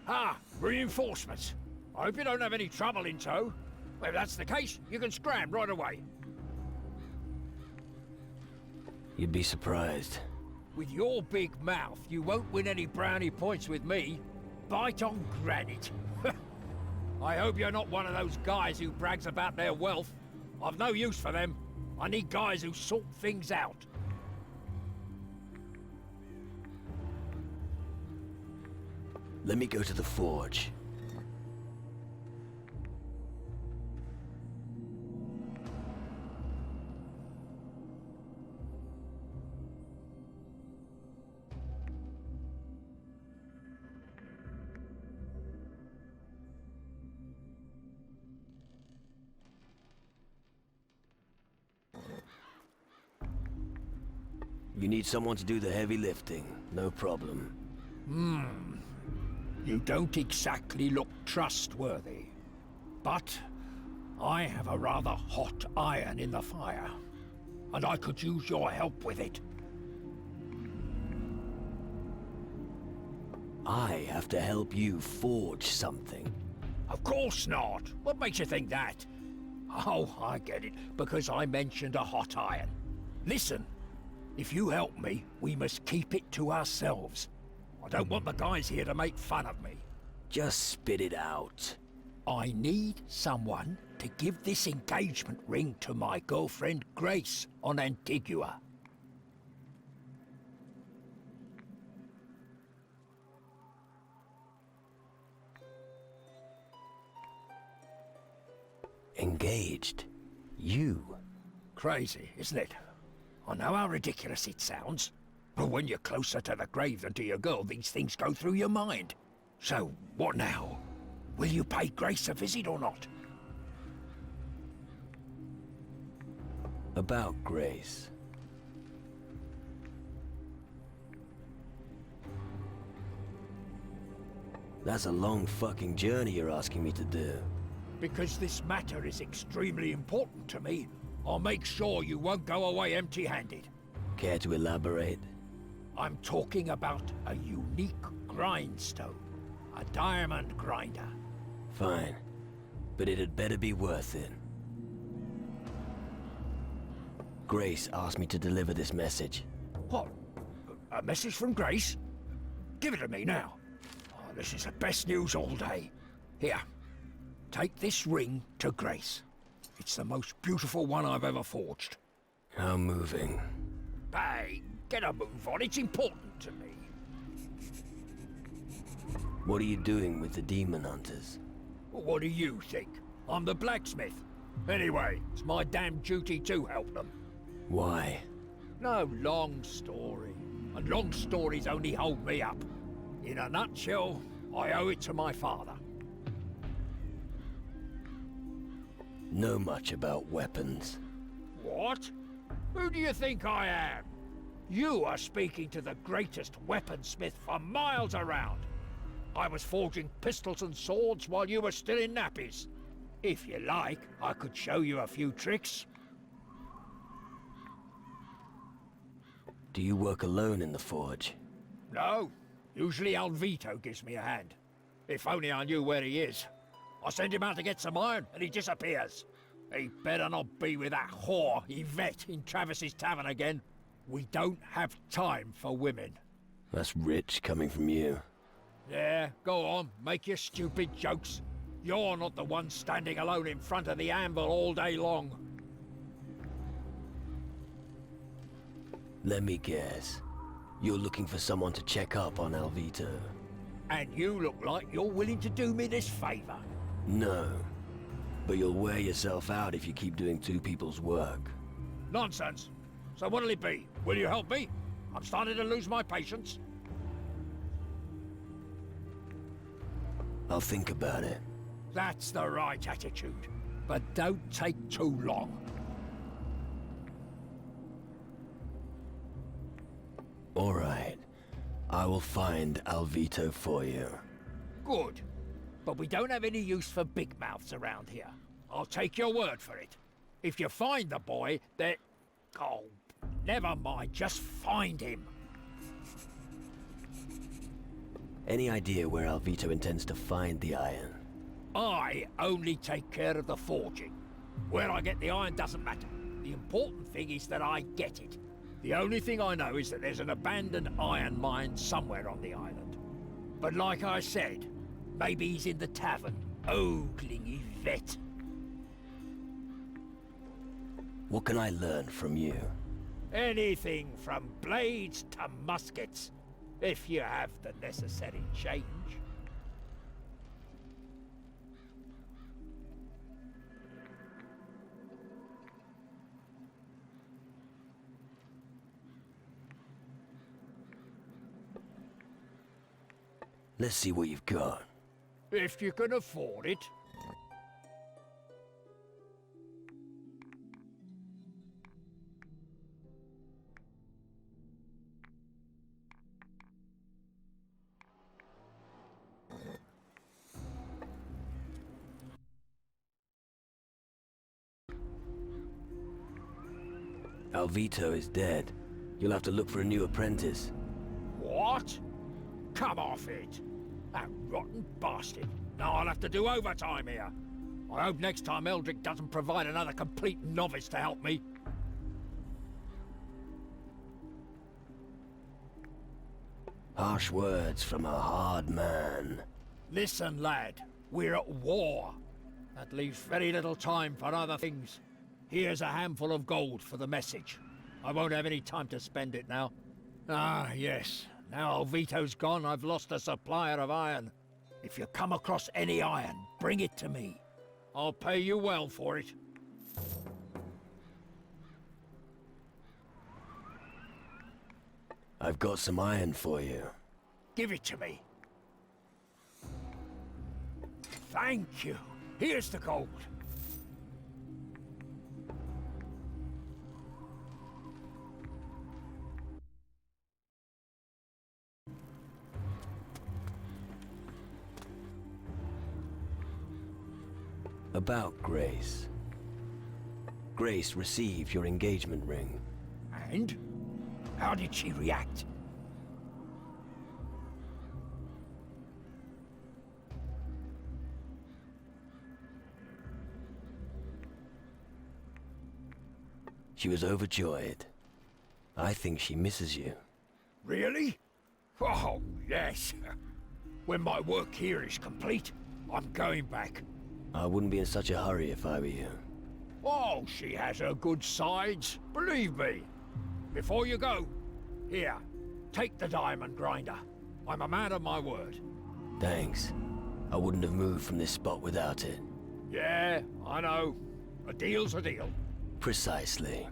Ah, reinforcements. I hope you don't have any trouble in tow. Well, if that's the case, you can scram right away. You'd be surprised. With your big mouth, you won't win any brownie points with me. Bite on granite. I hope you're not one of those guys who brags about their wealth. I've no use for them. I need guys who sort things out. Let me go to the forge. You need someone to do the heavy lifting, no problem. You don't exactly look trustworthy. But I have a rather hot iron in the fire, and I could use your help with it. I have to help you forge something. Of course not. What makes you think that? Oh, I get it. Because I mentioned a hot iron. Listen, if you help me, we must keep it to ourselves. I don't want the guys here to make fun of me. Just spit it out. I need someone to give this engagement ring to my girlfriend Grace on Antigua. Engaged? You? Crazy, isn't it? I know how ridiculous it sounds, but when you're closer to the grave than to your girl, these things go through your mind. So, what now? Will you pay Grace a visit or not? About Grace. That's a long fucking journey you're asking me to do. Because this matter is extremely important to me, I'll make sure you won't go away empty-handed. Care to elaborate? I'm talking about a unique grindstone. A diamond grinder. Fine. But it'd better be worth it. Grace asked me to deliver this message. What? A message from Grace? Give it to me now. Oh, this is the best news all day. Here. Take this ring to Grace. It's the most beautiful one I've ever forged. How moving. Hey, get a move on. It's important to me. What are you doing with the demon hunters? What do you think? I'm the blacksmith. Anyway, it's my damn duty to help them. Why? No long story. And long stories only hold me up. In a nutshell, I owe it to my father. Know much about weapons. What? Who do you think I am? You are speaking to the greatest weaponsmith for miles around. I was forging pistols and swords while you were still in nappies. If you like, I could show you a few tricks. Do you work alone in the forge? No. Usually Alvito gives me a hand. If only I knew where he is. I send him out to get some iron, and he disappears. He better not be with that whore, Yvette, in Travis's tavern again. We don't have time for women. That's rich coming from you. Yeah, go on, make your stupid jokes. You're not the one standing alone in front of the anvil all day long. Let me guess. You're looking for someone to check up on Alvito. And you look like you're willing to do me this favor. No. But you'll wear yourself out if you keep doing two people's work. Nonsense. So what'll it be? Will you help me? I'm starting to lose my patience. I'll think about it. That's the right attitude. But don't take too long. All right. I will find Alvito for you. Good. But we don't have any use for big mouths around here. I'll take your word for it. If you find the boy, then... Oh, never mind. Just find him. Any idea where Alvito intends to find the iron? I only take care of the forging. Where I get the iron doesn't matter. The important thing is that I get it. The only thing I know is that there's an abandoned iron mine somewhere on the island. But like I said, maybe he's in the tavern, ogling Yvette. What can I learn from you? Anything from blades to muskets, if you have the necessary change. Let's see what you've got. If you can afford it. Alvito is dead. You'll have to look for a new apprentice. What? Come off it! That rotten bastard. Now I'll have to do overtime here. I hope next time Eldrick doesn't provide another complete novice to help me. Harsh words from a hard man. Listen, lad. We're at war. That leaves very little time for other things. Here's a handful of gold for the message. I won't have any time to spend it now. Ah, yes. Now Alvito's gone, I've lost a supplier of iron. If you come across any iron, bring it to me. I'll pay you well for it. I've got some iron for you. Give it to me. Thank you. Here's the gold. About Grace. Grace received your engagement ring. And? How did she react? She was overjoyed. I think she misses you. Really? Oh, yes. When my work here is complete, I'm going back. I wouldn't be in such a hurry if I were you. Oh, she has her good sides, believe me. Before you go, here, take the diamond grinder. I'm a man of my word. Thanks. I wouldn't have moved from this spot without it. Yeah, I know. A deal's a deal. Precisely.